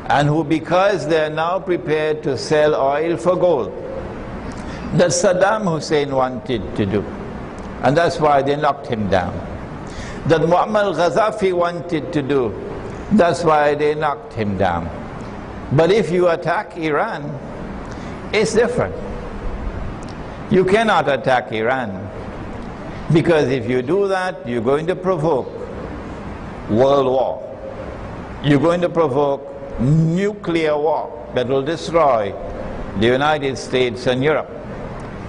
and who, because they are now prepared to sell oil for gold, that Saddam Hussein wanted to do, and that's why they knocked him down. That Muammar al-Gaddafi wanted to do, that's why they knocked him down. But if you attack Iran, it's different. You cannot attack Iran, because if you do that, you're going to provoke world war. You're going to provoke nuclear war that will destroy the United States and Europe.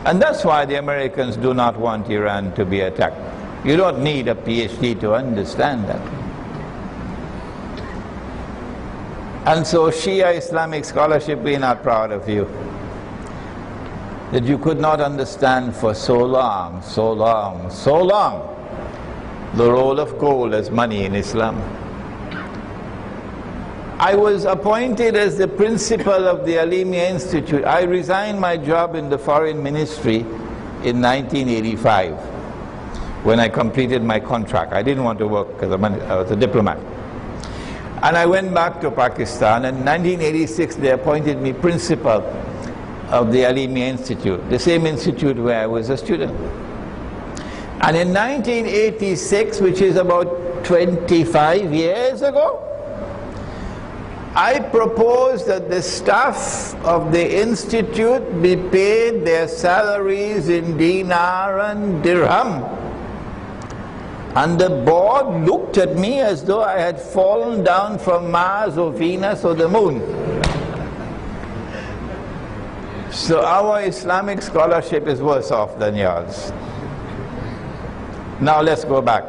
And that's why the Americans do not want Iran to be attacked. You don't need a PhD to understand that. And so Shia Islamic scholarship, we're not proud of you. That you could not understand for so long, the role of gold as money in Islam. I was appointed as the principal of the Alimi Institute. I resigned my job in the foreign ministry in 1985 when I completed my contract. I didn't want to work because I was a diplomat. And I went back to Pakistan, and in 1986 they appointed me principal of the Alimi Institute, the same institute where I was a student. And in 1986, which is about 25 years ago, I proposed that the staff of the institute be paid their salaries in dinar and dirham. And the board looked at me as though I had fallen down from Mars or Venus or the moon. So our Islamic scholarship is worse off than yours. Now let's go back.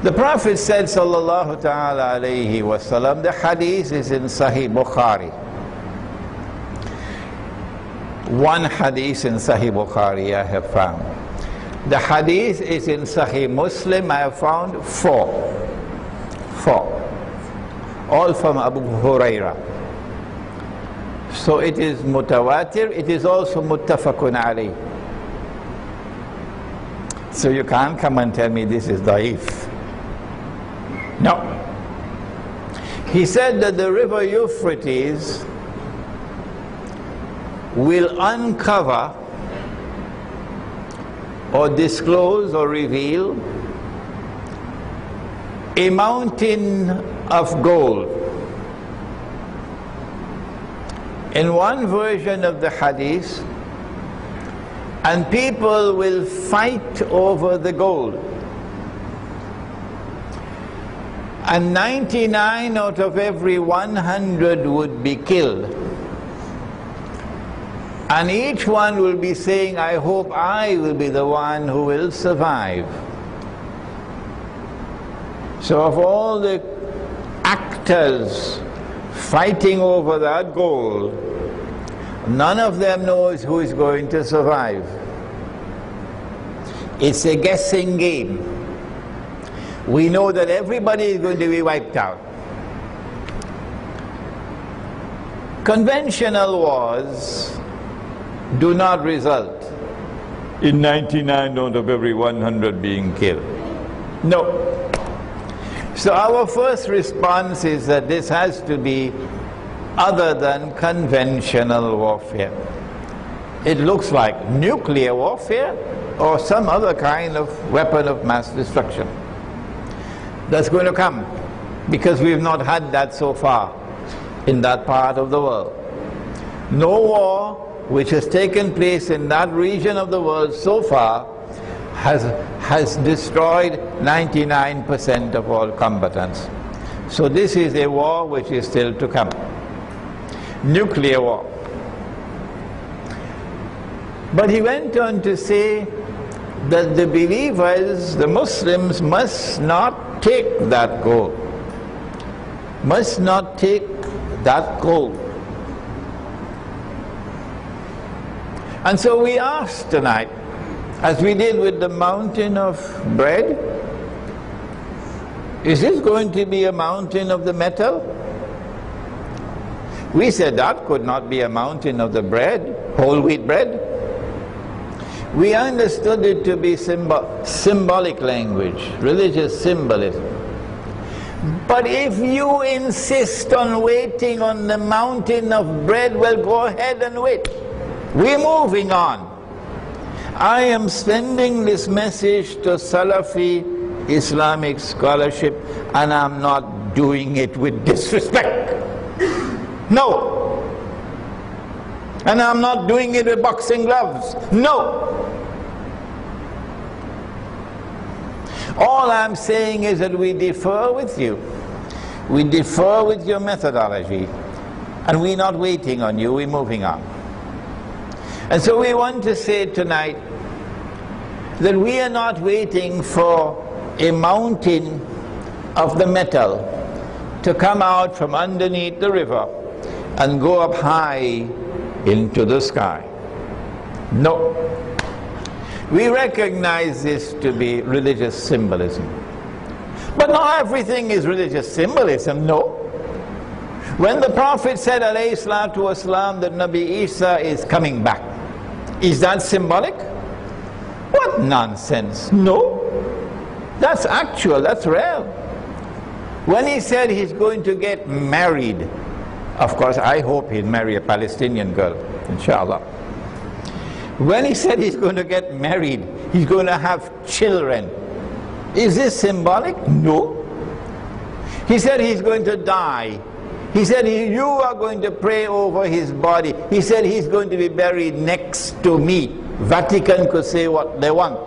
The Prophet said, sallallahu ta'ala alayhi wa sallam, the hadith is in Sahih Bukhari. One hadith in Sahih Bukhari I have found. The hadith is in Sahih Muslim. I have found four. All from Abu Huraira. So it is mutawatir, it is also muttafaqun alayh. So you can't come and tell me this is da'if. No. He said that the river Euphrates will uncover or disclose or reveal a mountain of gold. In one version of the hadith, and people will fight over the gold. And 99 out of every 100 would be killed. And each one will be saying, I hope I will be the one who will survive. So of all the actors fighting over that gold, none of them knows who is going to survive. It's a guessing game. We know that everybody is going to be wiped out. Conventional wars do not result in 99 out of every 100 being killed. No. So our first response is that this has to be other than conventional warfare. It looks like nuclear warfare or some other kind of weapon of mass destruction. That's going to come, because we've not had that so far in that part of the world. No war which has taken place in that region of the world so far has destroyed 99% of all combatants. So this is a war which is still to come. Nuclear war. But he went on to say that the believers, the Muslims, must not take that gold. Must not take that gold. And so we ask tonight, as we did with the mountain of bread, is this going to be a mountain of the metal? We said that could not be a mountain of the bread, whole wheat bread. We understood it to be symbolic language, religious symbolism. But if you insist on waiting on the mountain of bread, well, go ahead and wait. We're moving on. I am sending this message to Salafi Islamic scholarship, and I'm not doing it with disrespect. No. And I'm not doing it with boxing gloves. No. All I'm saying is that we differ with you. We differ with your methodology. And we're not waiting on you, we're moving on. And so we want to say tonight that we are not waiting for a mountain of the metal to come out from underneath the river and go up high into the sky. No. We recognize this to be religious symbolism. But not everything is religious symbolism, no. When the Prophet said, alayhi salatu wasalam, that Nabi Isa is coming back, is that symbolic? What nonsense. No. That's actual, that's real. When he said he's going to get married, of course I hope he'll marry a Palestinian girl, inshallah. When he said he's going to get married, he's going to have children, is this symbolic? No. He said he's going to die. He said you are going to pray over his body. He said he's going to be buried next to me. Vatican could say what they want.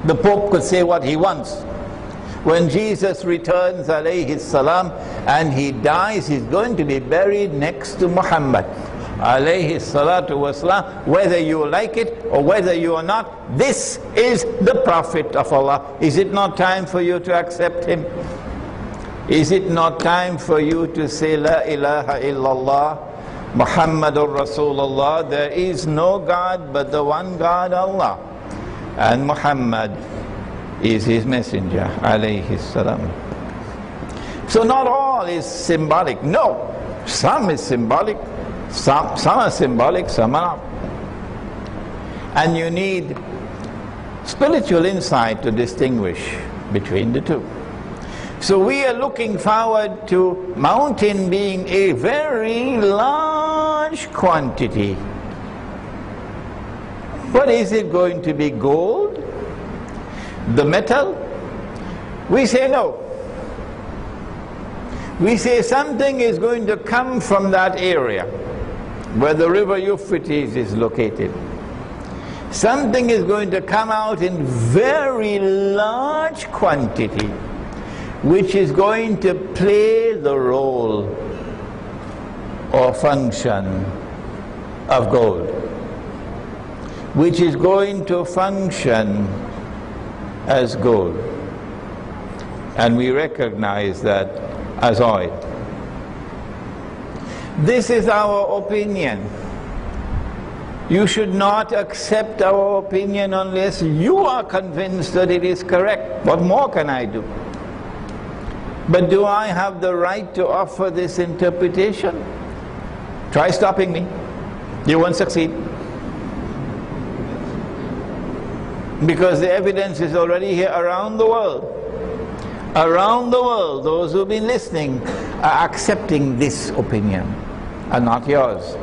The Pope could say what he wants. When Jesus returns, alayhi salam, and he dies, he's going to be buried next to Muhammad, alayhi salatu wasalam, whether you like it or whether you are not. This is the Prophet of Allah. Is it not time for you to accept him? Is it not time for you to say, La ilaha illallah, Muhammadur Rasulullah? There is no God but the one God, Allah. And Muhammad is his messenger, alayhi salam. So not all is symbolic. No, some is symbolic. Some are symbolic, some are not. And you need spiritual insight to distinguish between the two. So we are looking forward to mountain being a very large quantity. What is it going to be? Gold? The metal? We say no. We say something is going to come from that area where the river Euphrates is located. Something is going to come out in very large quantity, which is going to play the role or function of gold, which is going to function as gold. And we recognize that as oil. This is our opinion. You should not accept our opinion unless you are convinced that it is correct. What more can I do? But do I have the right to offer this interpretation? Try stopping me. You won't succeed. Because the evidence is already here around the world. Around the world, those who've been listening are accepting this opinion and not yours.